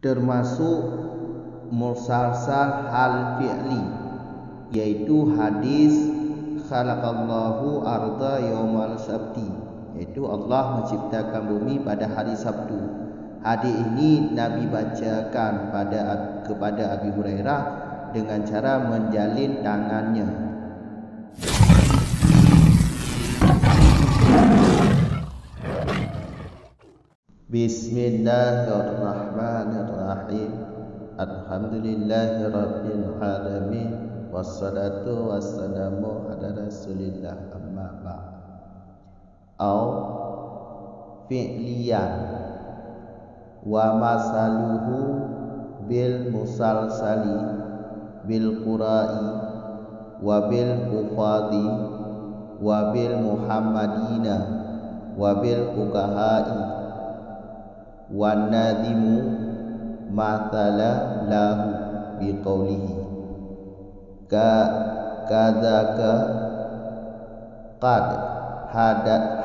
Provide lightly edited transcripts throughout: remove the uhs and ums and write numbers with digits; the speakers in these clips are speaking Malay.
termasuk musalsal hal fi'li, yaitu hadis khalaqallahu arda yaumal sabti, yaitu Allah menciptakan bumi pada hari Sabtu. Hadis ini Nabi bacakan kepada Abi Hurairah dengan cara menjalin tangannya. Bismillahirrahmanirrahim. Alhamdulillahirabbil alamin. Wassalatu wassalamu ala Rasulillah, amma ba'd. Au fi'liyan wa masaluhu bil musalsali bil qura'i wa bil hufadhi wa bil muhammadina wa bil fuqaha'i wa nadimu mathala lahu biqaulihi kadzaka qad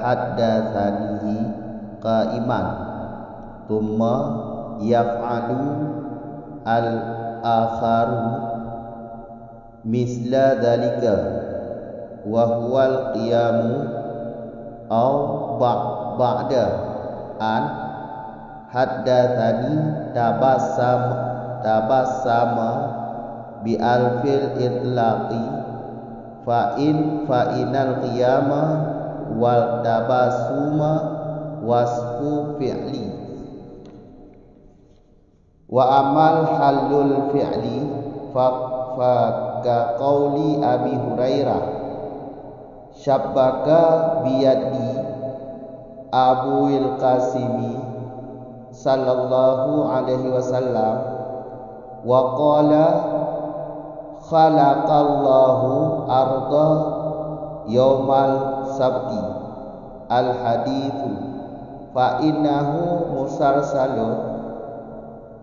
haddatsanihi qaiman thumma yaf'alu al-akharu misla dhalika wa huwa al-qiyamu aw ba'da an haddatsani tabassama bi alfil itlaqi fa inal qiyama wal tabassuma wasfu fi'li wa amal halul fi'li fa ka qauli Abi Hurairah syabbaka biyadi Abuil Qasimi sallallahu alaihi wasallam wa qala khalaqallahu arda yaumal sabti al hadithu fa innahu musalsalun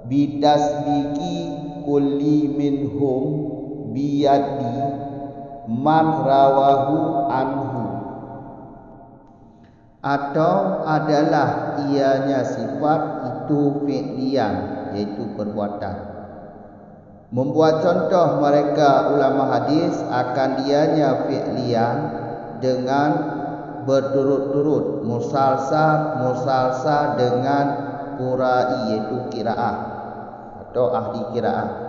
bitasbiki kulli minhum biyadi man rawahu anhu, atau adalah ianya sifat itu fi'liyan, yaitu perbuatan. Membuat contoh mereka ulama hadis akan dianya fi'liyan dengan berturut-turut musalsal dengan qura'i, yaitu qiraah atau ahli qiraah,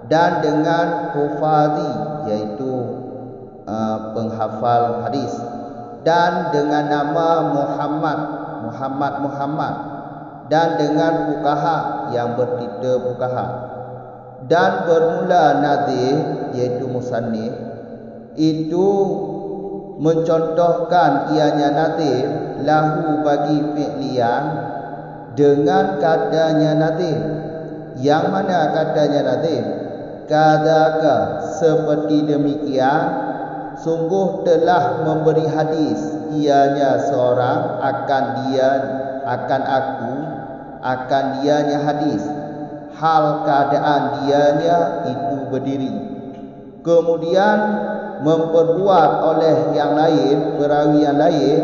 dan dengan hufadhi, yaitu penghafal hadis, dan dengan nama Muhammad, dan dengan fuqaha yang bertitel fuqaha, dan bermula nadhir, yaitu musannif, itu mencontohkan ianya nadhir lahu bagi fi'liyan dengan katanya nadhir. Yang mana katanya nadhir? Kadzaka, seperti demikian, sungguh telah memberi hadis ianya seorang akan dianya hadis, hal keadaan dianya itu berdiri. Kemudian memperbuat oleh yang lain, perawi yang lain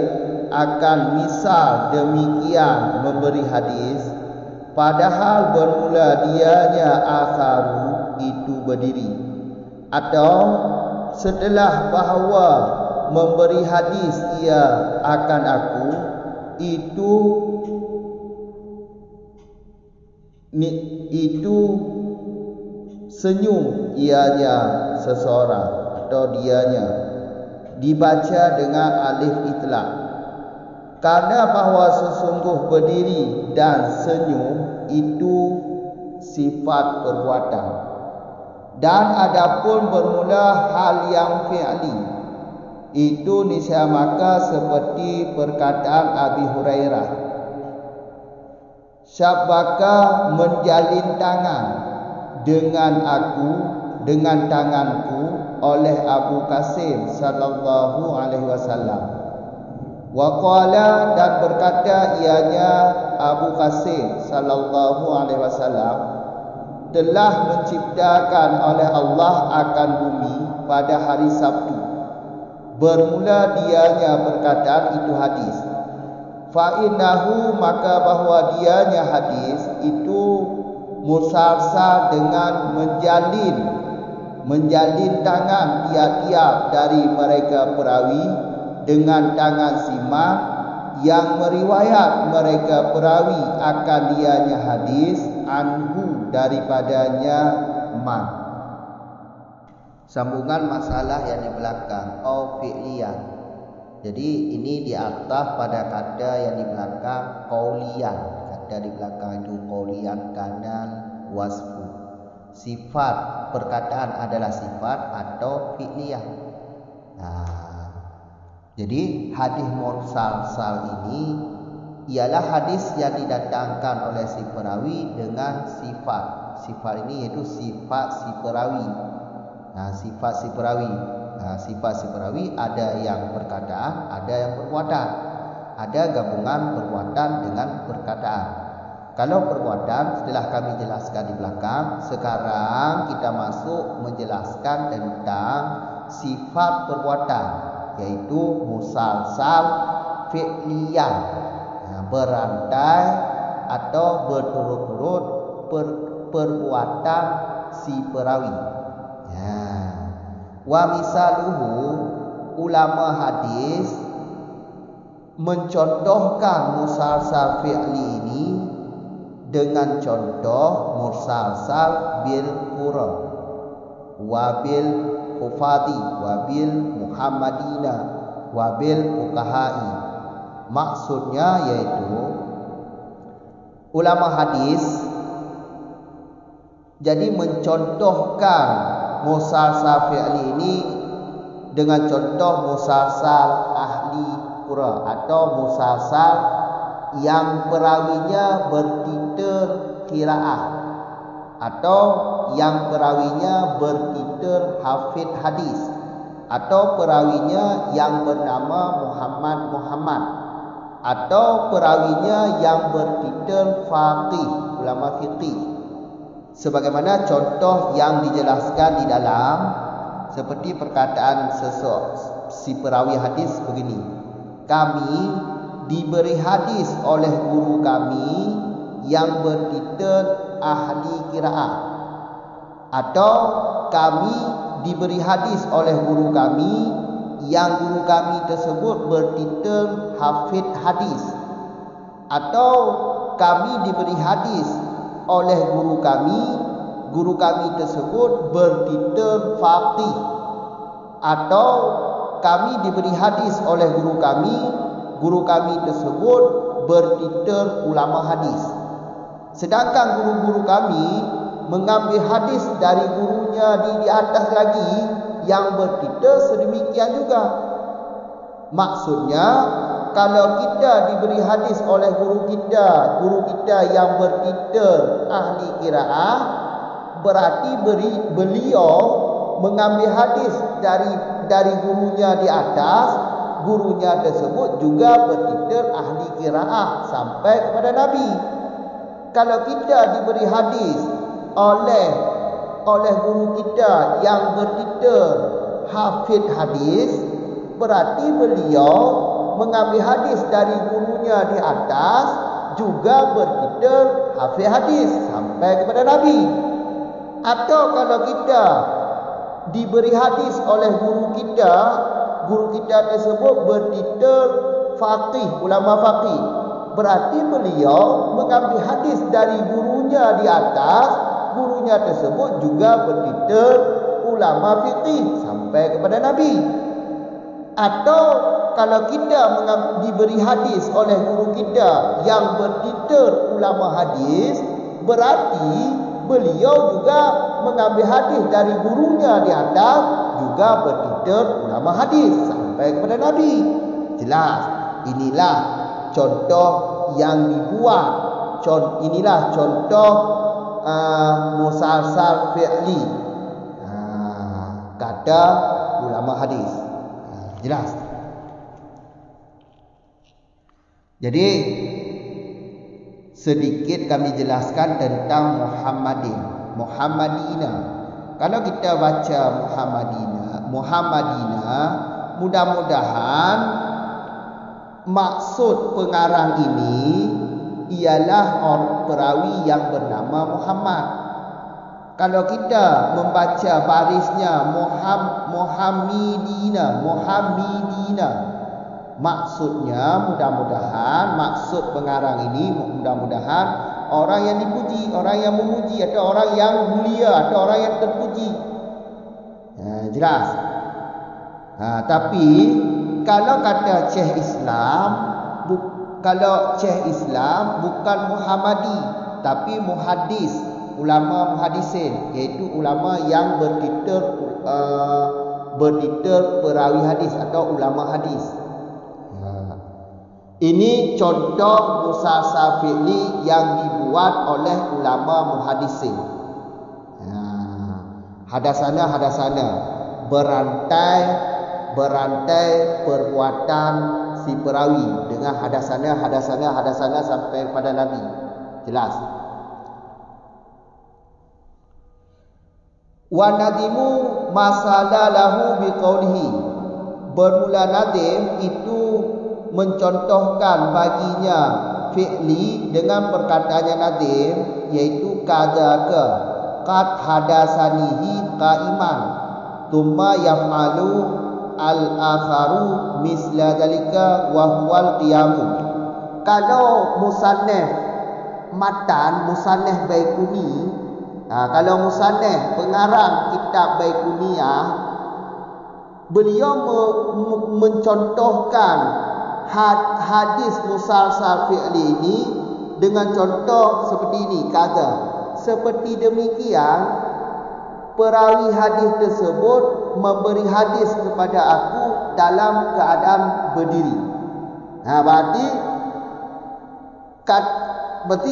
akan misal demikian memberi hadis, padahal bermula dianya akharu itu berdiri. Atau setelah bahawa memberi hadis ia akan aku, itu senyum ianya seseorang atau dianya, dibaca dengan alif itlaq, karena bahawa sesungguh berdiri dan senyum itu sifat perbuatan. Dan adapun bermula hal yang fi'li, itu niscaya maka seperti perkataan Abi Hurairah, syabbaka menjalin tangan dengan tanganku oleh Abu Qasim sallallahu alaihi wasallam. Wa qala, dan berkata ianya Abu Qasim sallallahu alaihi wasallam, telah menciptakan oleh Allah akan bumi pada hari Sabtu. Bermula dianya perkataan itu hadis. Fa innahu, maka bahwa dianya hadis itu musalsal dengan menjalin tangan tiap-tiap dari mereka perawi dengan tangan simak yang meriwayat mereka perawi akan dianya hadis anhu daripadanya man. Sambungan masalah yang di belakang au fi'liyan. Jadi ini di atas pada kata yang di belakang qauliyan. Kata di belakang itu qauliyan kanal wasfu. Sifat perkataan adalah sifat atau fi'liyah. Jadi hadis mursal ini ialah hadis yang didatangkan oleh si perawi dengan sifat. Sifat ini yaitu sifat si perawi. Sifat si perawi ada yang perkataan, ada yang perbuatan. Ada gabungan perbuatan dengan perkataan. Kalau perbuatan setelah kami jelaskan di belakang, sekarang kita masuk menjelaskan tentang sifat perbuatan, yaitu musalsal fi'liyan, berantai atau berturut-turut perbuatan si perawi. Wa misaluhu, ulama hadis mencontohkan musalsal fi'li ini dengan contoh musalsal bil qura wa bil hufadi wa bil muhammadina wa bil fuqahai. Maksudnya yaitu ulama hadis jadi mencontohkan musalsal fi'li ini dengan contoh musalsal ahli qura atau musalsal yang perawinya bertitel qiraah atau yang perawinya bertitel hafid hadis atau perawinya yang bernama Muhammad atau perawinya yang bertitel faqih, ulama fiqih, sebagaimana contoh yang dijelaskan di dalam seperti perkataan si perawi hadis begini: kami diberi hadis oleh guru kami yang bertitel ahli qiraah, atau kami diberi hadis oleh guru kami yang guru kami tersebut bertitel hafid hadis, atau kami diberi hadis oleh guru kami tersebut bertitel faqih, atau kami diberi hadis oleh guru kami tersebut bertitel ulama hadis. Sedangkan guru-guru kami mengambil hadis dari gurunya di atas lagi yang bertitel sedemikian juga. Maksudnya, kalau kita diberi hadis oleh guru kita yang bertitel ahli qiraah, berarti beliau mengambil hadis dari gurunya di atas, gurunya tersebut juga bertitel ahli qiraah sampai kepada Nabi. Kalau kita diberi hadis oleh guru kita yang bertitel hafid hadis, berarti beliau mengambil hadis dari gurunya di atas juga bertitel hafid hadis sampai kepada Nabi. Atau kalau kita diberi hadis oleh guru kita tersebut bertitel faqih, ulama faqih, berarti beliau mengambil hadis dari gurunya di atas, gurunya tersebut juga bertitel ulama fiqih sampai kepada Nabi. Atau kalau kita diberi hadis oleh guru kita yang bertitel ulama hadis, berarti beliau juga mengambil hadis dari gurunya di atas juga bertitel ulama hadis sampai kepada Nabi. Jelas, inilah contoh yang dibuat. Inilah contoh musalsal fi'li, kata ulama hadis. Jelas. Jadi sedikit kami jelaskan tentang Muhammadina. Kalau kita baca Muhammadina, mudah-mudahan maksud pengarang ini ialah perawi yang bernama Muhammad. Kalau kita membaca barisnya Muhammadina, maksudnya maksud pengarang ini mudah-mudahan orang yang dipuji, orang yang memuji, atau orang yang mulia, atau orang yang terpuji. Jelas. Tapi kalau kata Syekh Islam bukan Muhammadi, tapi muhaddis, ulama muhaddisin, iaitu ulama yang bertitel perawi hadis atau ulama hadis. Ini contoh musalsal fi'li yang dibuat oleh ulama muhaddisin. Hadasana berantai perbuatan si perawi dengan hadasana sampai pada Nabi. Jelas. Wa nadimu masalah lahu biqaulihi. Bermula nadim itu mencontohkan baginya fi'li dengan perkataannya nadim, yaitu kadzaka qad hadasanihi qaiman thumma yaf'alu al-akharu misla dzalika wa huwal qiyamu. Kalau musannaf matan, musannaf Baikuni, kalau musannaf pengarang kitab Baikuniyah, beliau mencontohkan hadis musalsal fi'li ini dengan contoh seperti ini, kata seperti demikian perawi hadis tersebut memberi hadis kepada aku dalam keadaan berdiri. Berarti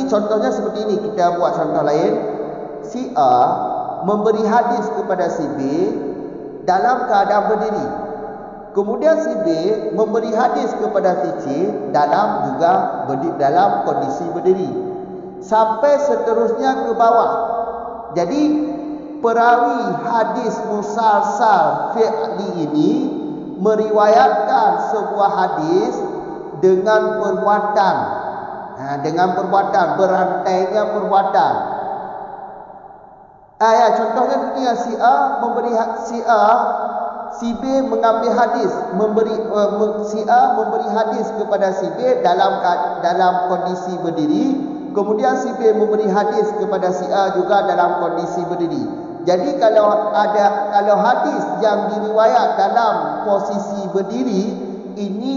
contohnya seperti ini. Kita buat contoh lain. Si A memberi hadis kepada si B dalam keadaan berdiri. Kemudian si B memberi hadis kepada si C dalam kondisi berdiri. Sampai seterusnya ke bawah. Jadi perawi hadis musalsal fi'li ini meriwayatkan sebuah hadis dengan perbuatan, berantainya perbuatan. Contohnya begini, si B mengambil hadis, si A memberi hadis kepada si B dalam kondisi berdiri, kemudian si B memberi hadis kepada si A juga dalam kondisi berdiri. Jadi kalau hadis yang diriwayat dalam posisi berdiri, ini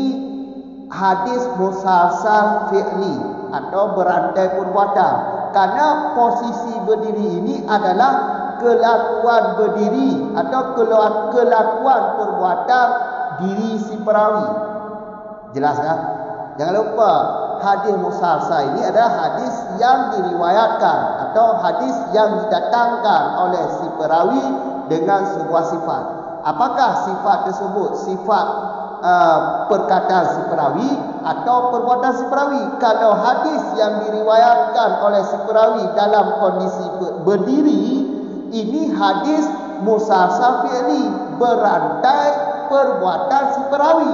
hadis musalsal fi'li atau berantai perbuatan. Karena posisi berdiri ini adalah kelakuan berdiri atau kelakuan perbuatan diri si perawi. Jelas kan? Jangan lupa, hadis musalsal ini adalah hadis yang diriwayatkan atau hadis yang didatangkan oleh si perawi dengan sebuah sifat. Apakah sifat tersebut? Sifat perkataan si perawi atau perbuatan si perawi. Kalau hadis yang diriwayatkan oleh si perawi dalam kondisi berdiri, ini hadis musalsal fi'li, berantai perbuatan si perawi.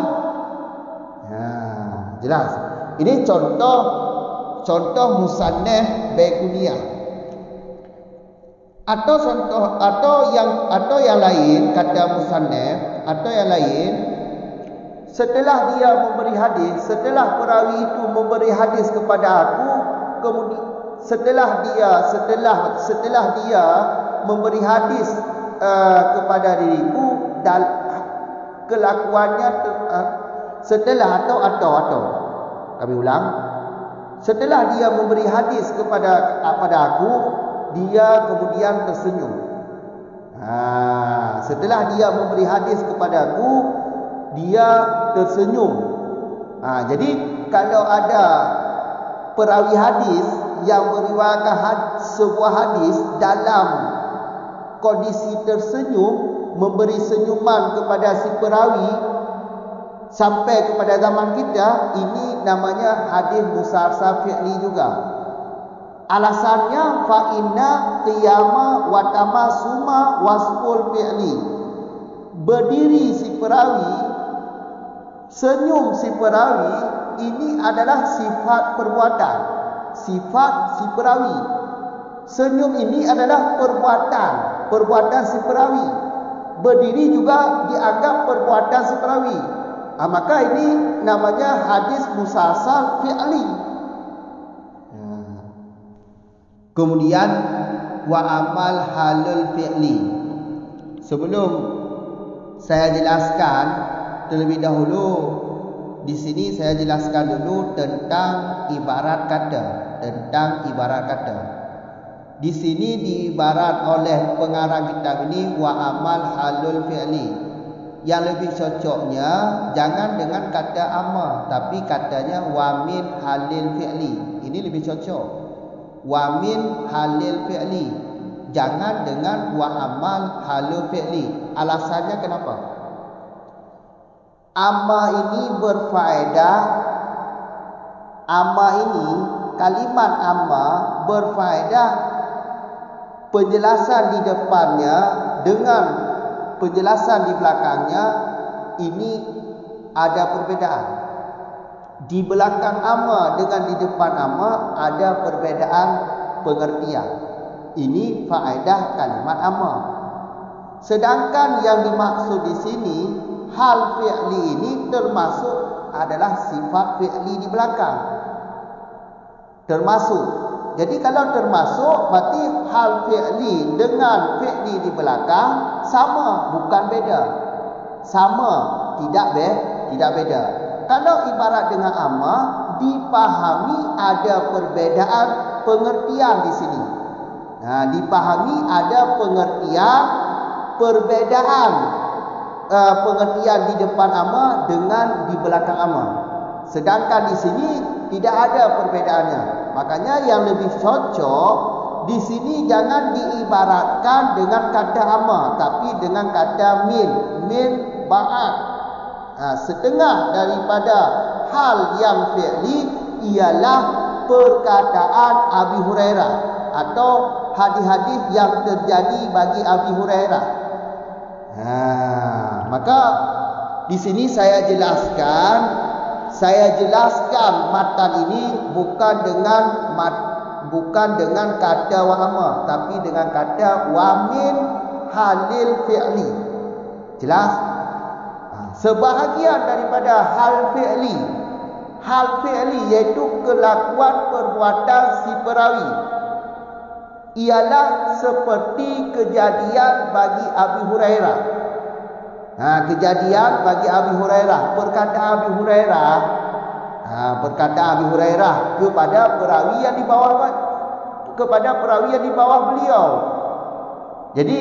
Jelas. Ini contoh musannaf Baikuniyah. Atau yang lain, kata musannaf, atau yang lain, setelah dia memberi hadis, setelah perawi itu memberi hadis kepada aku, kemudian setelah dia memberi hadis kepada diriku, dan kelakuannya setelah atau kami ulang, setelah dia memberi hadis kepada aku, dia kemudian tersenyum. Setelah dia memberi hadis kepada aku, dia tersenyum. Jadi kalau ada perawi hadis yang meriwayatkan sebuah hadis dalam kondisi tersenyum, memberi senyuman kepada si perawi sampai kepada zaman kita, ini namanya hadis musalsal fi'li juga. Alasannya fa inna qiyama wa tamasuma wasful fi'li. Berdiri si perawi, senyum si perawi, ini adalah sifat perbuatan. sifat si perawi. Senyum ini adalah perbuatan si perawi. Berdiri juga dianggap perbuatan si perawi. Maka ini namanya hadis musalsal fi'li. Kemudian wa amal halul fi'li. Sebelum saya jelaskan terlebih dahulu, di sini saya jelaskan dulu tentang ibarat kata. Di sini diibarat oleh pengarang kitab ini wa amal halul fi'li. Yang lebih cocoknya jangan dengan kata amal, tapi katanya wa min halil fi'li. Ini lebih cocok. Wa min halil fi'li. Jangan dengan wa amal halul fi'li. Alasannya kenapa? Amma ini berfaedah. Amma ini, kalimat amma berfaedah penjelasan di depannya dengan penjelasan di belakangnya ini ada perbedaan. Di belakang amma dengan di depan amma ada perbedaan pengertian. Ini faedah kalimat amma. Sedangkan yang dimaksud di sini hal fi'li ini termasuk adalah sifat fi'li di belakang. Termasuk. Jadi kalau termasuk berarti hal fi'li dengan fi'li di belakang sama, bukan beda. Sama, tidak beda. Kalau ibarat dengan amma, dipahami ada perbedaan pengertian di sini. Nah, dipahami ada perbedaan pengertian di depan amma dengan di belakang amma. Sedangkan di sini tidak ada perbedaannya. Makanya yang lebih cocok di sini jangan diibaratkan dengan kata amma, tapi dengan kata min ba'at. Setengah daripada hal yang fi'li ialah perkataan Abi Hurairah atau hadis-hadis yang terjadi bagi Abi Hurairah. Maka di sini saya jelaskan matan ini bukan dengan kata wa amma, tapi dengan kata wa min halil fi'li. Jelas? Sebahagian daripada hal fi'li iaitu kelakuan perbuatan si perawi ialah seperti kejadian bagi Abi Hurairah. Kejadian bagi Abi Hurairah, perkataan Abi Hurairah kepada perawi yang di bawah beliau. Jadi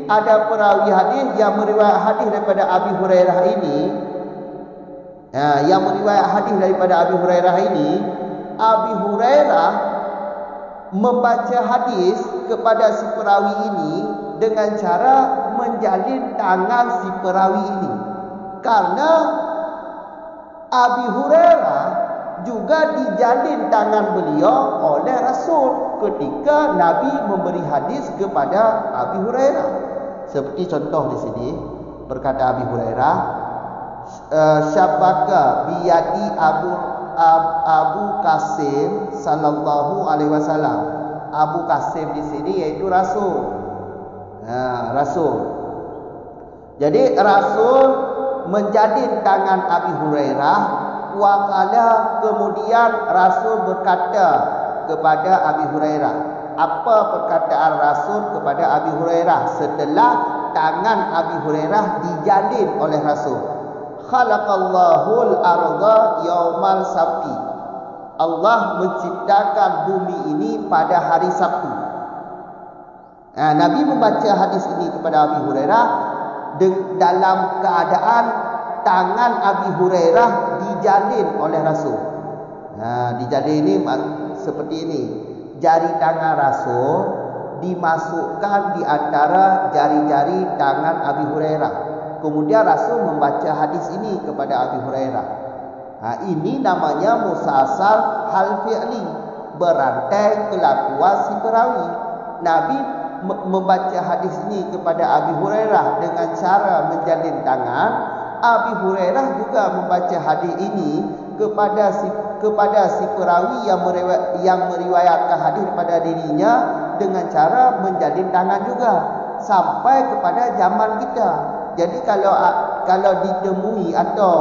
ada perawi hadis yang meriwayat hadis daripada Abi Hurairah ini. Abi Hurairah membaca hadis kepada si perawi ini dengan cara menjalin tangan si perawi ini. Karena Abi Hurairah juga dijalin tangan beliau oleh Rasul ketika Nabi memberi hadis kepada Abi Hurairah. Seperti contoh di sini perkataan Abi Hurairah, syabaka biyadi Abu Qasim sallallahu alaihi wasallam. Abu Qasim di sini yaitu Rasul. Rasul. Jadi Rasul menjalin tangan Abi Hurairah. Waqala, kemudian Rasul berkata kepada Abi Hurairah. Apa perkataan Rasul kepada Abi Hurairah setelah tangan Abi Hurairah dijalin oleh Rasul? Khalaqallahul arda yaumal sabti. Allah menciptakan bumi ini pada hari Sabtu. Nabi membaca hadis ini kepada Abi Hurairah dalam keadaan tangan Abi Hurairah dijalin oleh Rasul. Dijalin ini seperti ini. Jari tangan Rasul dimasukkan di antara jari-jari tangan Abi Hurairah. Kemudian Rasul membaca hadis ini kepada Abi Hurairah. Ini namanya musalsal hal fi'li, berantai kelakuan si perawi. Nabi membaca hadis ini kepada Abi Hurairah dengan cara menjalin tangan. Abi Hurairah juga membaca hadis ini kepada si kepada si perawi yang meriwayatkan hadis daripada dirinya dengan cara menjalin tangan juga sampai kepada zaman kita. Jadi kalau ditemui atau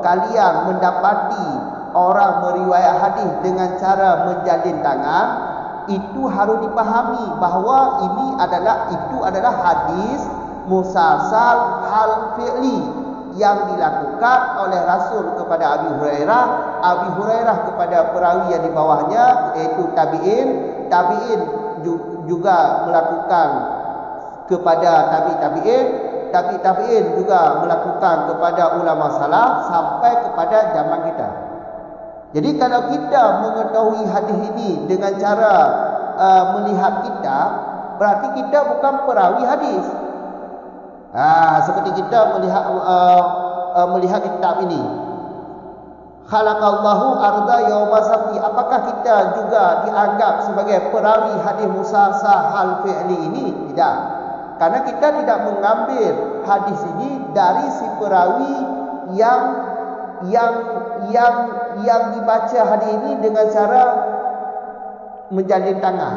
kalian mendapati orang meriwayat hadis dengan cara menjalin tangan, itu harus dipahami bahawa itu adalah hadis musalsal hal fi'li yang dilakukan oleh Rasul kepada Abi Hurairah kepada perawi yang di bawahnya, iaitu tabi'in juga melakukan kepada tabi'in juga melakukan kepada ulama salaf sampai kepada zaman kita. Jadi kalau kita mengetahui hadis ini dengan cara melihat kitab, berarti kita bukan perawi hadis. Seperti kita melihat kitab ini, khalaqallahu arda yauma sabti. Apakah kita juga dianggap sebagai perawi hadis musalsal hal fi'li ini? Tidak. Karena kita tidak mengambil hadis ini dari si perawi yang dibaca hadis ini dengan cara menjalin tangan.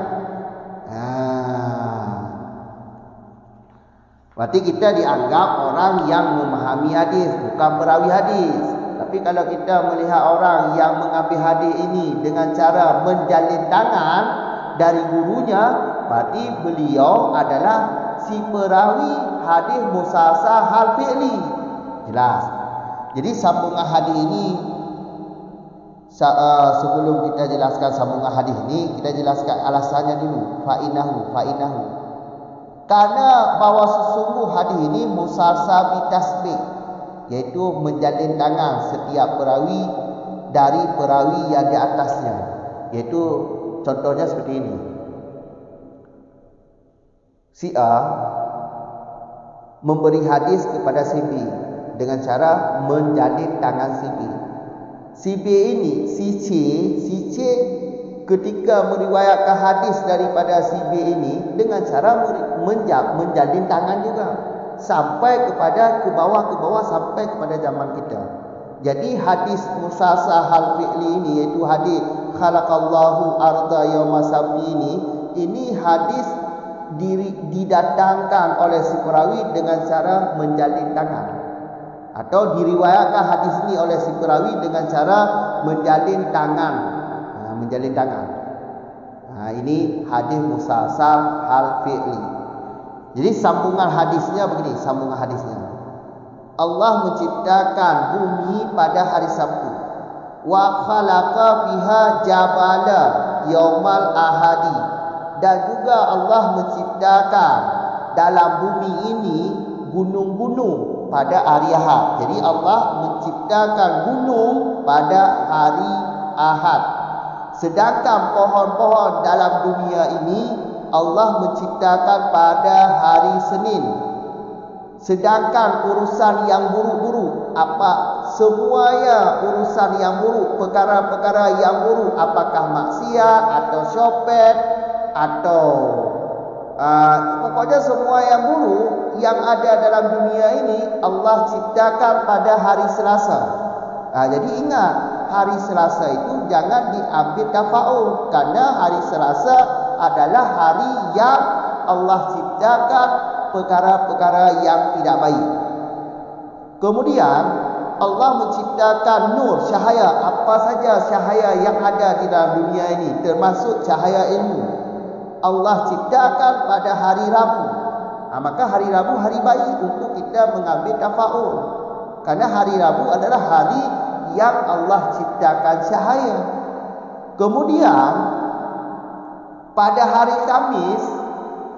Berarti kita dianggap orang yang memahami hadis, bukan perawi hadis. Tapi kalau kita melihat orang yang mengambil hadis ini dengan cara menjalin tangan dari gurunya, berarti beliau adalah si perawi hadis musalsal hal fi'li. Jelas. Jadi sambungan hadis ini, sebelum kita jelaskan sambungan hadis ini, kita jelaskan alasannya dulu. Fa'inahu. Karena bahawa sesungguh hadis ini musalsal bitasbih, iaitu menjalin tangan setiap perawi dari perawi yang di atasnya. Iaitu contohnya seperti ini. Si A memberi hadis kepada si B dengan cara menjalin tangan si B. Si B ini, si C ketika meriwayatkan hadis daripada si B ini dengan cara menjalin tangan juga sampai ke bawah sampai kepada zaman kita. Jadi hadis musalsal hal fi'li ini, iaitu hadis khalaqallahu arda yauma sabti ini hadis didatangkan oleh si perawi dengan cara menjalin tangan, atau diriwayatkan hadis ini oleh si perawi dengan cara menjalin tangan. Ini hadis musalsal hal fi'li. Jadi sambungan hadisnya begini, Allah menciptakan bumi pada hari Sabtu. Wa khalaqa biha jabala yaumal ahadi. Dan juga Allah menciptakan dalam bumi ini gunung-gunung pada hari Ahad. Jadi Allah menciptakan gunung pada hari Ahad. Sedangkan pohon-pohon dalam dunia ini Allah menciptakan pada hari Senin. Sedangkan urusan yang buruk-buruk, semuanya urusan yang buruk, perkara-perkara yang buruk, apakah maksiat atau syopet atau pokoknya semua yang buruk yang ada dalam dunia ini Allah ciptakan pada hari Selasa. Jadi ingat, hari Selasa itu jangan diambil tafaul, karena hari Selasa adalah hari yang Allah ciptakan perkara-perkara yang tidak baik. Kemudian Allah menciptakan nur, cahaya, apa saja cahaya yang ada di dalam dunia ini, termasuk cahaya ilmu, Allah ciptakan pada hari Rabu. Maka hari Rabu hari baik untuk kita mengambil tafaul, karena hari Rabu adalah hari yang Allah ciptakan cahaya. Kemudian pada hari Kamis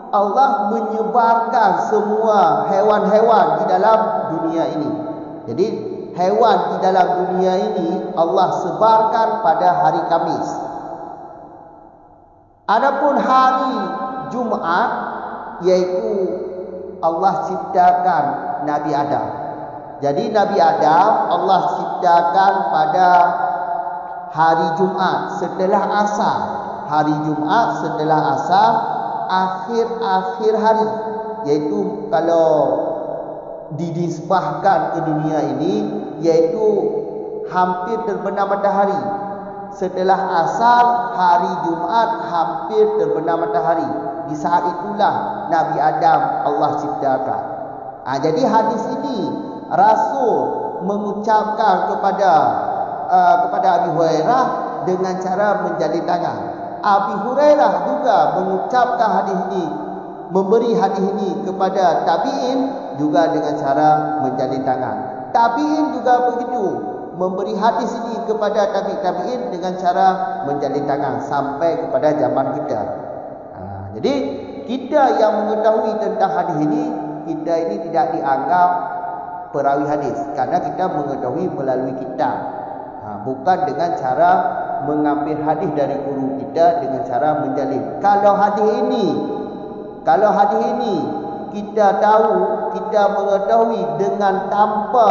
Allah menyebarkan semua hewan-hewan di dalam dunia ini. Jadi hewan di dalam dunia ini Allah sebarkan pada hari Kamis. Adapun hari Jumaat, yaitu Allah ciptakan Nabi Adam. Jadi Nabi Adam Allah ciptakan pada hari Jumaat setelah asar. Hari Jumaat setelah asar, akhir hari, yaitu kalau dinisbahkan ke dunia ini, yaitu hampir terbenam matahari. setelah asar hari Jumaat hampir terbenam matahari. Di saat itulah Nabi Adam Allah ciptakan. Jadi hadis ini Rasul mengucapkan kepada Abi Hurairah dengan cara menjalin tangan. Abi Hurairah juga mengucapkan hadis ini, memberi hadis ini kepada tabi'in juga dengan cara menjalin tangan. Tabi'in juga begitu, memberi hadis ini kepada tabi'in dengan cara menjalin tangan sampai kepada zaman kita. Jadi kita yang mengetahui tentang hadis ini, kita ini tidak dianggap perawi hadis karena kita mengetahui melalui kitab, bukan dengan cara mengambil hadis dari guru kita dengan cara menjalin. Kalau hadis ini kita tahu, kita mengetahui dengan tanpa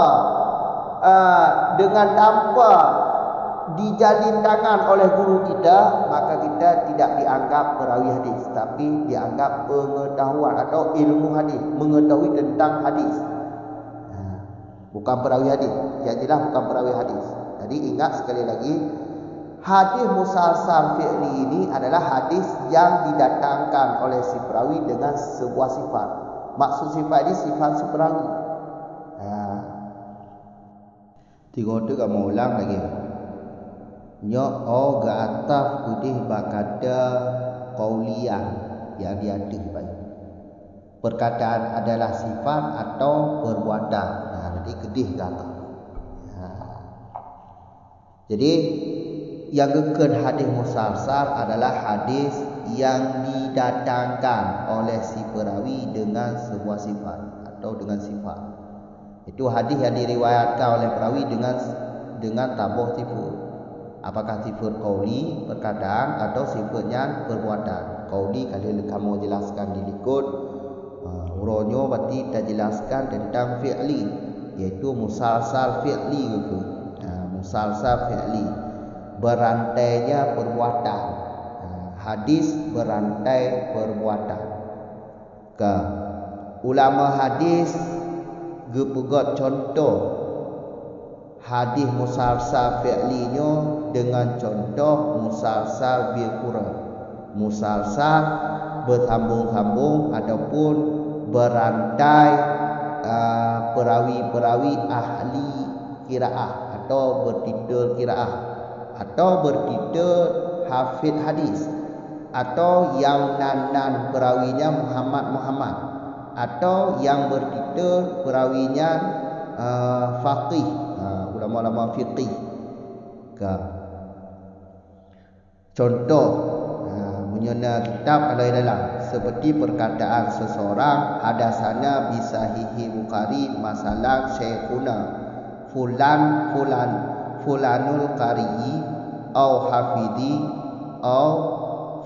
dijalin tangan oleh guru kita, maka kita tidak dianggap perawi hadis, tapi dianggap pengetahuan atau ilmu hadis, mengetahui tentang hadis. Bukan perawi hadis, yang jelas bukan perawi hadis. Jadi ingat sekali lagi, hadis musalsal fi'li ini adalah hadis yang didatangkan oleh si perawi dengan sebuah sifat. Maksud sifat ini sifat si perawi. Tiga tu kamu ulang lagi. Nyo gataf kudih bakada qauliyah yang diaduh baik. Perkataan adalah sifat atau perbuatan. Jadi kedih kata. Jadi yang kekal hadis musalsal adalah hadis yang didatangkan oleh si perawi dengan sebuah sifat atau dengan sifat. Itu hadis yang diriwayatkan oleh perawi dengan tabuh sifat. Apakah sifat qauli perkataan atau sifatnya perbuatan. Qauli kalau kamu jelaskan di likut, uronyo berarti kita jelaskan tentang fi'li, yaitu musalsal fi'li gitu. Musalsal fi'li, berantainya perbuatan. Hadis berantai perbuatan. Ulama hadis gepegot contoh hadis musalsal fi'linya dengan contoh musalsal bil Quran. Musalsal bersambung-sambung ataupun berantai perawi-perawi ahli qiraah atau bertitel qiraah atau bertitel hafid hadis atau yang nan perawinya Muhammad atau yang bertitel perawinya faqih, ulama-ulama fiqih. Contoh menyana kitab kalau dalam seperti perkataan seseorang, hadasana bisahihi Bukhari masalah syekhuna fulanul qari'i au hafidhi au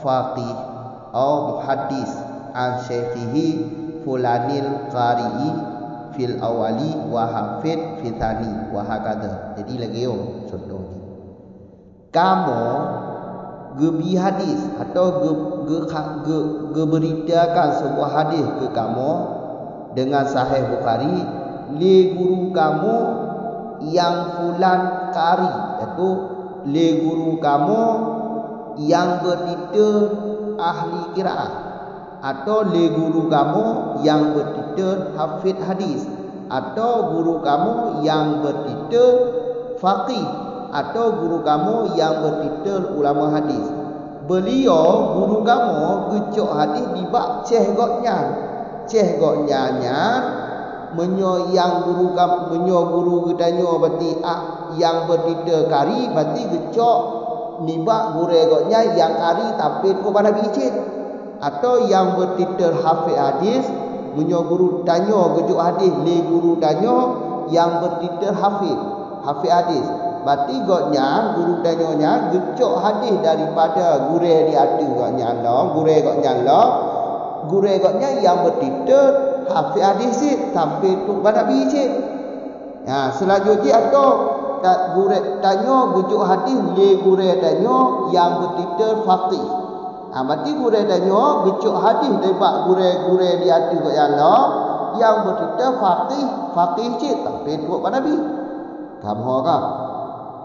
faqih au muhaddis an syekhihi fulanil qari'i fil awali wa hafid fitani wa hakadha. Jadi lagi contohnya, kamu gebi hadis atau beritakan sebuah hadis ke kamu dengan sahih Bukhari li guru kamu yang fulan qari, iaitu li guru kamu yang bertitel ahli qiraah atau li guru kamu yang bertitel hafid hadis atau guru kamu yang bertitel faqih atau guru kamu yang bertitel ulama hadis. Beliau guru kamu gecok hadis di bab ceh goknya menyo yang guru kamu menyo guru gedanyo berarti yang bertitel kari berarti gecok nibak gure goknya yang kari tapi tu pada bicit. Atau yang bertitel hafid hadis menyo guru tanyo gecok hadis li guru tanyo yang bertitel hafid hadis. Berarti goknya guru tanyonya gecok hadis daripada gure di ada goknya lo, gure goknya yang bertitel hafid hadis sampai tu pada bicit. Selanjutnya atau gure tanyo gecok hadis li gure tanyo yang bertitel faqih. Berarti gure tanyo gecok hadis daripada gure di ada goknya lo yang bertitel faqih cik sampai tu pada Nabi. Kamu kan?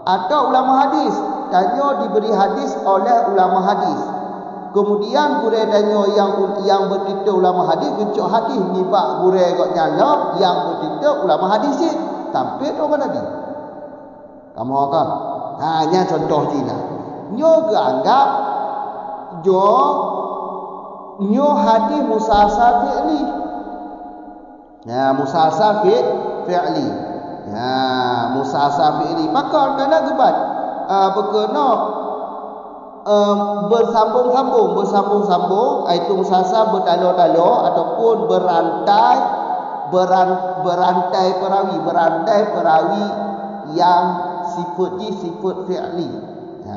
Atau ulama hadis tanya diberi hadis oleh ulama hadis. Kemudian gure tanya yang bertita ulama hadis, gecok hadis ni bak gure kok nyalap yang bertita ulama hadis je. Tampil tu kan Nabi. Kamu kan? Hanya contoh je lah. Nyo anggap nyo hadis musalsal fi'li. Ya, musalsal fi'li. Ya, musalsal fi'li. Maka kena gebat berkena bersambung-sambung itu musalsal bertalo-talo ataupun berantai perawi yang sifat fi'li. Ha,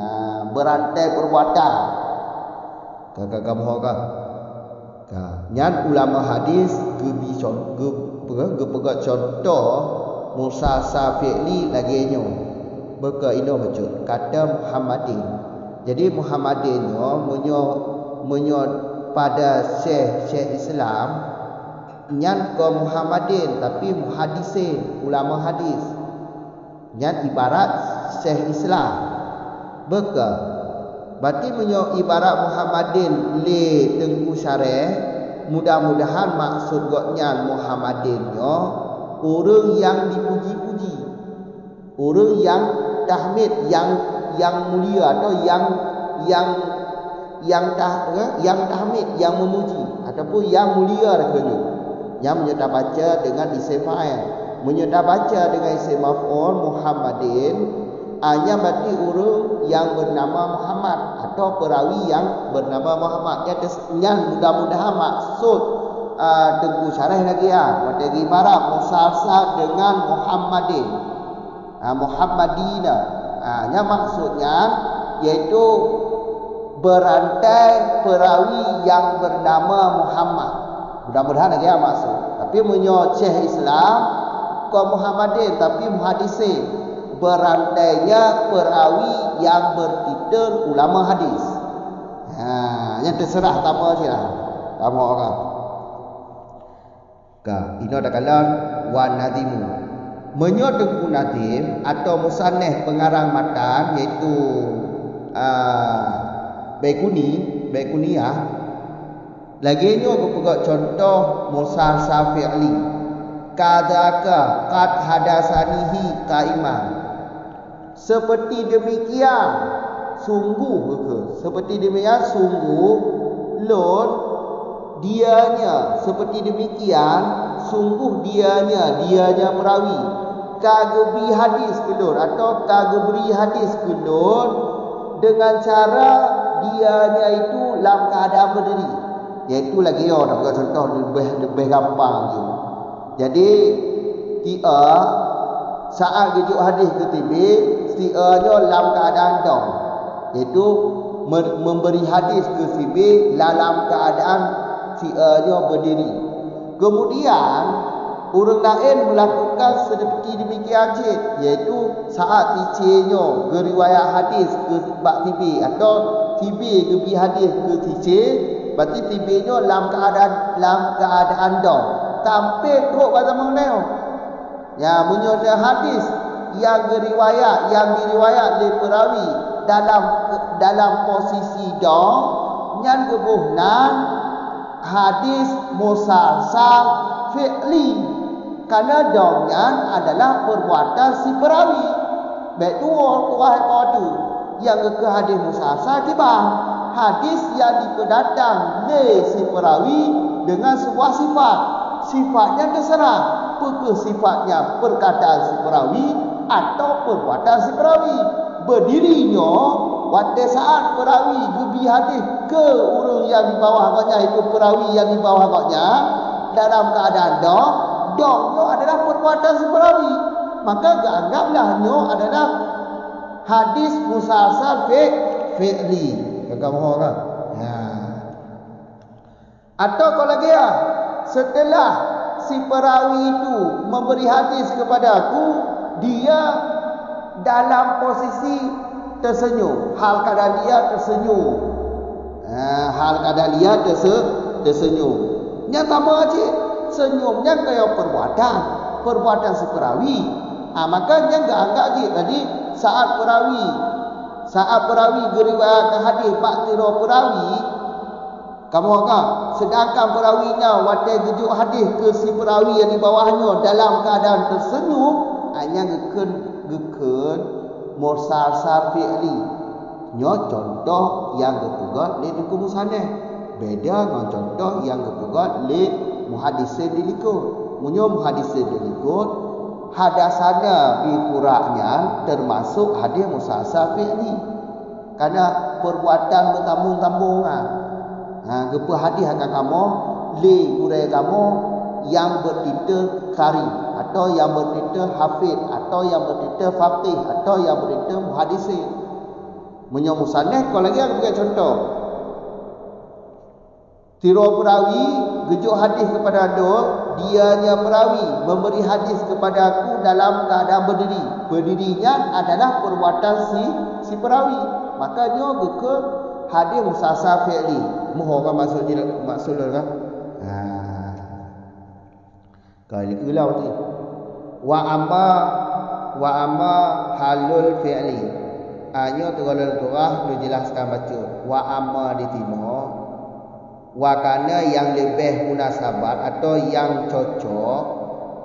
berantai perbuatan. Kakak kamu kan? Nyan ulama hadis pegat contoh musalsal fi'li lagi nyo. Beka ino baca kata Muhammadin. Jadi Muhammadin menyo pada Syekh Islam nyan ke Muhammadin tapi muhadisin ulama hadis. Nyan ibarat Syekh Islam. Beka berarti menyo ibarat Muhammadin le Tengku Syareh. Mudah-mudahan maksud goknya Muhammadin yo orang yang dipuji-puji, orang yang tahmid, yang mulia atau yang tahmid, yang memuji ataupun yang mulia rasanya. Yang menyerta baca dengan isim fa'il, menyerta baca dengan isim maf'ul Muhammadin, hanya berarti orang yang bernama Muhammad atau perawi yang bernama Muhammad. Yang mudah-mudahan maksud Tengku Syarah lagi ya. Pada ibarat musalsal dengan Muhammadin, Muhammadina. Yang maksudnya yaitu berantai perawi yang bernama Muhammad. Mudah-mudahan lagi ya maksud. Tapi menyo Syekh Islam kau Muhammadin tapi muhadisin. Berantainya perawi yang bertitel ulama hadis. Yang terserah tama je lah. Tama orang. Ini ada kalan wan nazimu. Menyo Tengku Nazim atau musanneh pengarang matan iaitu Baikuniyah. Lagi nyo berpegang contoh musalsal fi'li. Kadzaka qad hadasanihi qaiman. Seperti demikian sungguh ke? Seperti demikian sungguh lon dianya, seperti demikian sungguh dianya perawi kagebri hadis kelon atau kagebri hadis kelon dengan cara dianya itu dalam keadaan berdiri. Iaitu lagi dah bukan contoh lebih gampang je. Jadi dia saat rujuk hadis ke TV, dia dalam keadaan dong, iaitu memberi hadis ke CB dalam keadaan dia berdiri. Kemudian orang lain melakukan seperti demikian je, iaitu saat TC-nya geriwayat hadis ke bak TB atau TB geri hadis ke TC, berarti TB-nya dalam keadaan dong. Tampil teruk pada mengenai. Ya, menyoda hadis yang diriwayat oleh perawi dalam posisi dong yang kebuhnan hadis musalsal fi'li, karena dongnya adalah perbuatan si perawi. Baik tu yang ke hadis musalsal tiba hadis yang dipedatang oleh si perawi dengan sebuah sifatnya terserah. Apakah sifatnya perkataan si perawi atau perbuatan si perawi. Berdirinya pada saat perawi gebi hadis ke orang yang di bawah agaknya, itu perawi yang di bawah agaknya dalam keadaan dongnya adalah perbuatan si perawi, maka anggaplah nyo adalah hadis musalsal fi'li. Kakak mohon kan? Atau kalau lagi setelah si perawi itu memberi hadis kepada aku, dia dalam posisi tersenyum, hal keadaan dia tersenyum. Hal keadaan dia tersenyum. Yang tambah aja senyumnya kayak perbuatan si perawi. Maka dia enggak anggap je tadi saat Saat perawi geriwayatkan hadis pak tiro perawi, kamu kan sedangkan perawinya watai gejuk hadis ke si perawi yang di bawahnya dalam keadaan tersenyum, hanya geken mursal fi'li. Nyo contoh yang ketugat li di kumusane. Beda dengan contoh yang ketugat li muhadis dilikut. Munyo muhadis dilikut hadasana bi kuraknya termasuk hadis mursal fi'li. Karena perbuatan bertambung-tambungan. Gepa hadis akan kamu li urai kamu yang bertitel kari atau yang bertitel hafid atau yang bertitel faqih atau yang bertitel muhadisi. Menyo musannaf kau lagi aku bagi contoh. Tiro perawi gejuk hadis kepada dianya perawi memberi hadis kepada aku dalam keadaan berdiri. Berdirinya adalah perbuatan si perawi. Maka dia ke hadis musasa fi'li. Mohon kan maksud kan? Kali ulau tu. Wa amma halul fi'li. Hanya turun turah dijelaskan baca. Wa amma ditino. Wa kana yang lebih munasabat atau yang cocok.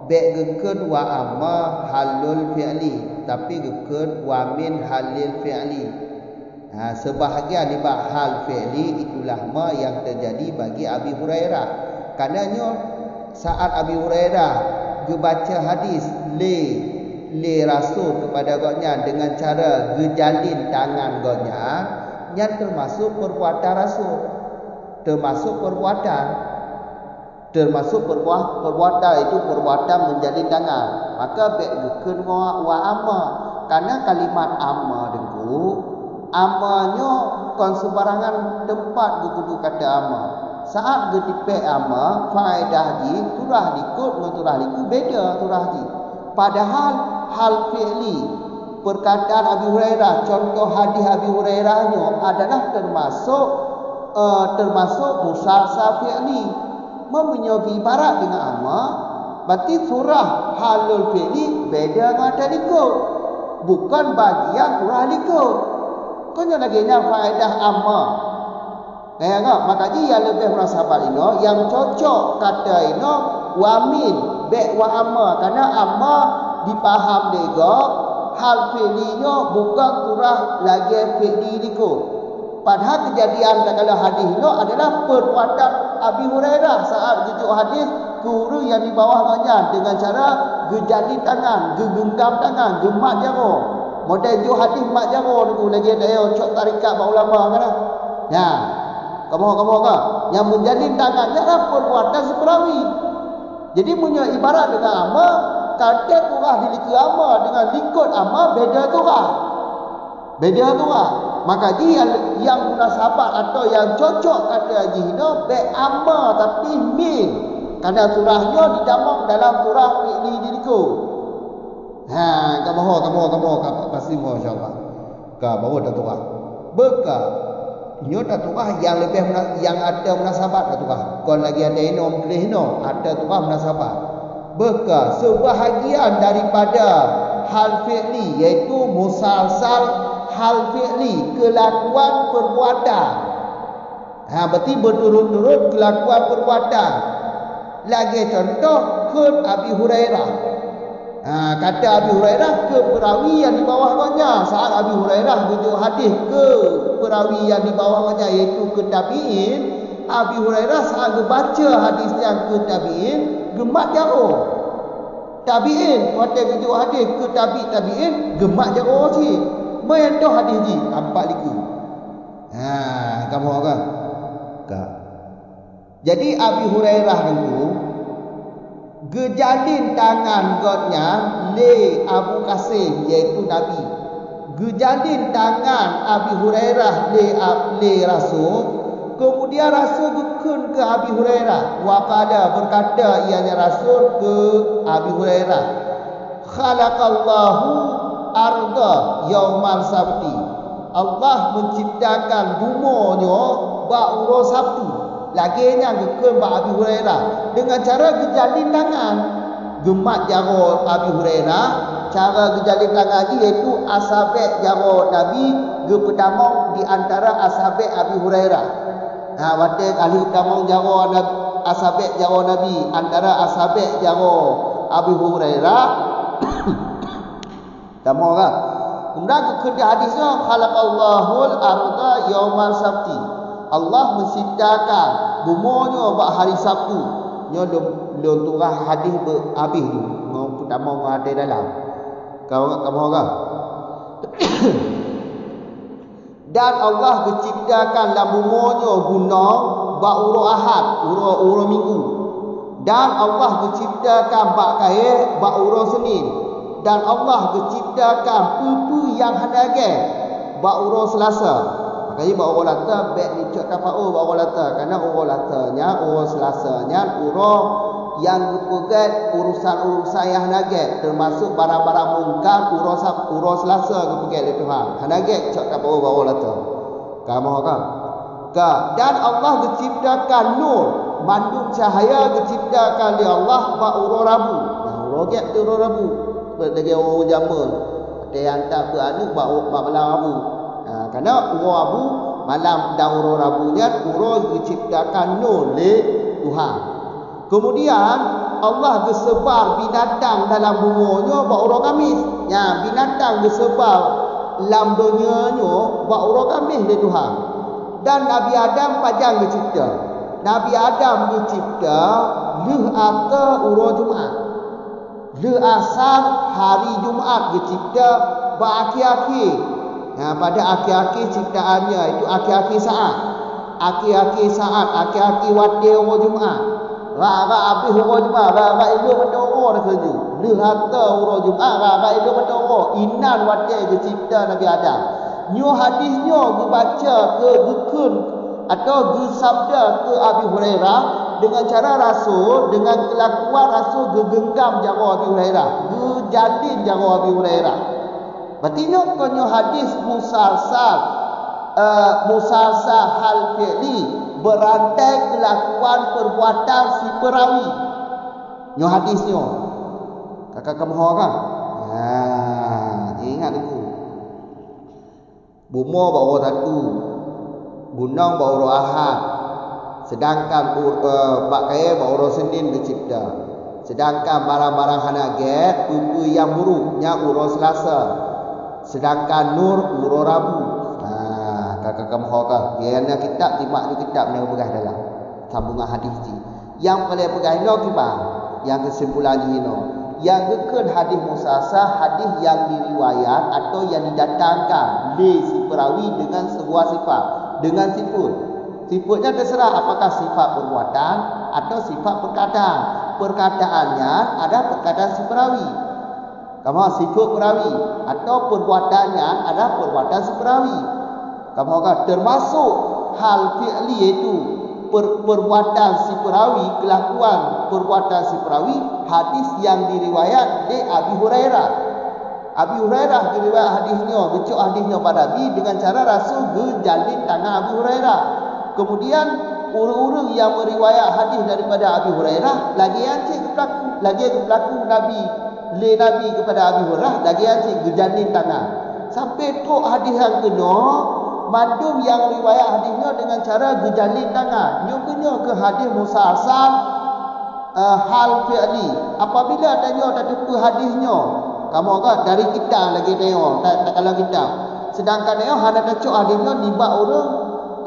Bek geken wa amma halul fi'li. Tapi geken wa min halil fi'li. Sebahagian daripada hal fi'li itulah ma yang terjadi bagi Abi Hurairah. Karenanya saat Abi Hurairah baca hadis li rasul kepada goknya dengan cara gejalin tangan goknya, yang termasuk perbuatan rasul, termasuk perbuatan itu perbuatan menjalin tangan. Maka bek geken wa amma, karena kalimat amma dengku amanya kon sebarangan tempat gugudu kata amma. Saat gedipek amma faedah ji turah likut dengan turah liku beda turah ji. Padahal hal fi'li perkataan Abi Hurairah, contoh hadis Abi Hurairahnya adalah termasuk musalsal fi'li. Mempunyai ibarat dengan amma, berarti surah halul fi'li beda dengan ada likut. Bukan bagian surah likut. Kanya lagi yang faedah amma. Makanya yang lebih munasabat ini, yang cocok kata ini wamin bek wa amma, karena amma dipaham dega hal fi'linya bukan turah lagi fi'li liku. Padahal kejadian dalam hadis ini adalah perbuatan Abi Hurairah saat gejuk hadis guru yang di bawahnya dengan cara gejali tangan, gegenggam tangan, gemak jaro. Model jo hadis mak jaro tu lagi ada cok tarikat ba ulama kan. Ya. Kamu kan yang menjadi tangannya adalah perbuatan seperawi. Jadi punya ibarat dengan amma, kata turah dilikut amma dengan likut amma beda turah. Beda turah. Maka dia yang munasabat atau yang cocok kata jihna be amma tapi min. Karena turahnya didamang dalam turah fi'li dilikut. Kamu pasti mau insya-Allah. Ka bawa dah turah. Beka nyota turah yang lebih yang ada munasabat turah. Kon lagi ada ino kelihno ada turah munasabat. Beka sebahagian daripada hal fi'li iaitu musalsal hal fi'li, kelakuan perbuatan. Berarti berturut-turut kelakuan perbuatan. Lagi contoh ke Abi Hurairah. Kata Abi Hurairah ke perawi yang di bawahnya. Saat Abi Hurairah rujuk hadis ke perawi yang di bawahnya iaitu ke tabi'in, Abi Hurairah saat baca hadis yang ke tabi'in gemak jauh. Tabi'in waktu rujuk hadis ke tabi'in gemak jauh sih. Main tu hadis ji tampak liku. Kamu kan? Jadi Abi Hurairah itu gejalin tangan godnya le Abu Qasim iaitu Nabi. Gejalin tangan Abi Hurairah le Rasul. Kemudian Rasul geken ke Abi Hurairah. Waqala berkata ianya Rasul ke Abi Hurairah. Khalaqallahu arda yaumal sabti. Allah menciptakan bumanya ba'uro Sabtu. Lagi yang geken ba Abi Hurairah dengan cara gejalin tangan. Gemak jaro Abi Hurairah cara gejalin tangan haji iaitu asabek jaro Nabi ge pertama di antara asabek Abi Hurairah. Wate ahli pertama jaro asabek jaro Nabi antara asabek jaro Abi Hurairah. Tamo kan. Kemudian ke hadisnya khalaqallahul arda yaumal sabti. Allah menciptakan bumonyo pada hari Sabtu. Nyo dom turah hadis habis tu. Ngau pertama ngau ada dalam. Kamu orang. Dan Allah menciptakan dalam bumonyo guna ba uro ahad, uro minggu. Dan Allah menciptakan ba kaya ba uro Senin. Dan Allah menciptakan pupu yang hanage ba uro Selasa. Makanya ba uro lata baik dicok tafau ba uro lata karena uro latanya uro Selasanya uro yang kepegat urusan-urusan yang hanage termasuk barang-barang mungkar uro Selasa kepegat itu hanage cok tafau ba uro lata. Kamu kan? Dan Allah menciptakan nur, mandung cahaya diciptakan oleh Allah ba uro Rabu. Nah uro get tu uro Rabu. Bagi orang jamun ada yang tak beranu bawa malam Rabu. Karena uro Rabu malam dan uro Rabunya uro diciptakan nur oleh Tuhan. Kemudian Allah bersebar binatang dalam bumanya buat uro Khamis. Ya, binatang bersebar dalam dunianya buat uro Khamis oleh Tuhan. Dan Nabi Adam panjang dicipta. Nabi Adam dicipta leh ata uro Jumaat. Le asar hari Jumaat dicipta berakhir-akhir. Pada akhir-akhir ciptaannya itu akhir-akhir saat. Akhir-akhir saat, akhir-akhir waktu orang Jumaat. Ra habis orang Jumaat, ra itu benda dah kerja. Le harta orang Jumaat, ra itu benda inan waktu dicipta Nabi Adam. Nyo hadisnya dibaca ke gekun atau gesabda ke Abi Hurairah dengan cara Rasul, dengan kelakuan Rasul gegenggam jaro Abi Hurairah, gejalin jaro Abi Hurairah. Berarti konyo hadis musalsal hal fi'li, berantai kelakuan perbuatan si perawi. Nyo hadisnya. Kakak kamu orang. Ingat dulu. Bumo bawa satu, gunung bawa ahad. Sedangkan bak kaya bawa Senin dicipta. Sedangkan barang-barang hanaget pupu yang buruk nya uro Selasa. Sedangkan nur uro Rabu. Kakak kamu hokah. Yana kitab timak ni kitab ni begah dalam sambungan hadis ni. Yang paling begah ni kita. Yang kesimpulan ni yang gekun hadis musasah, hadis yang diriwayat atau yang didatangkan oleh si perawi dengan sebuah sifat, dengan sifat. Sifatnya terserah apakah sifat perbuatan atau sifat perkataan. Perkataannya ada perkataan si perawi. Kamu sifat perawi atau perbuatannya ada perbuatan si perawi. Kamu kata termasuk hal fi'li iaitu perbuatan si perawi, kelakuan perbuatan si perawi, hadis yang diriwayat dari Abi Hurairah. Abi Hurairah diriwayat hadisnya, becok hadisnya pada Nabi dengan cara Rasul gejalin tangan Abi Hurairah. Kemudian orang-orang yang meriwayat hadis daripada Abi Hurairah lagi ancik ke pelaku Nabi, le Nabi kepada Abi Hurairah lagi ancik gejalin tangan. Sampai tu hadis yang kena madum yang riwayat hadisnya dengan cara gejalin tangan. Nyoknya ke hadis musalsal hal fi'li. Apabila tanya tak tepu hadisnya, kamu kan dari kitab lagi tengok, tak kalau kitab. Sedangkan dia hanya kacau hadisnya dibak orang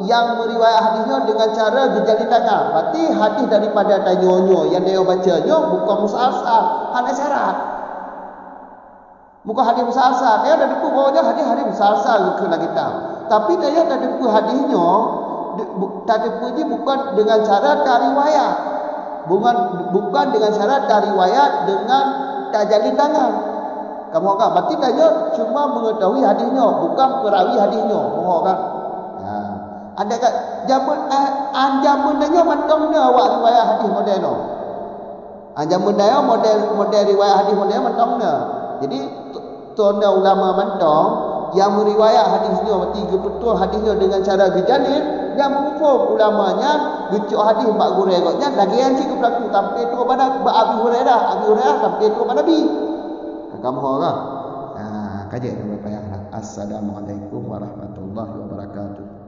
yang meriwayat hadisnya dengan cara gejalin tangan. Berarti hadis daripada tanyanya yang dia bacanya bukan musalsal, hanya syarat. Bukan hadis musalsal. Dia dah tepu bawahnya hadis musalsal ke kitab. Tapi dia tak tepu hadisnya, tak tepu je bukan dengan cara riwayat. Bukan dengan cara riwayat dengan tak jalin tangan. Kamu kan berarti dia cuma mengetahui hadisnya, bukan perawi hadisnya. Kamu kan. Ada kat zaman dia mentongnya awak riwayat hadis model no. Zaman dia model riwayat hadis model mentongnya. Jadi tuan ulama mentong yang meriwayat hadisnya berarti betul hadisnya dengan cara gejalin, yang mengumpul ulamanya gecok hadis mak gurengnya lagi yang cikgu pelaku sampai tu pada Abi Hurairah sampai tu pada Nabi. kamu lah. Kajian berapa ya? Assalamualaikum warahmatullahi wabarakatuh.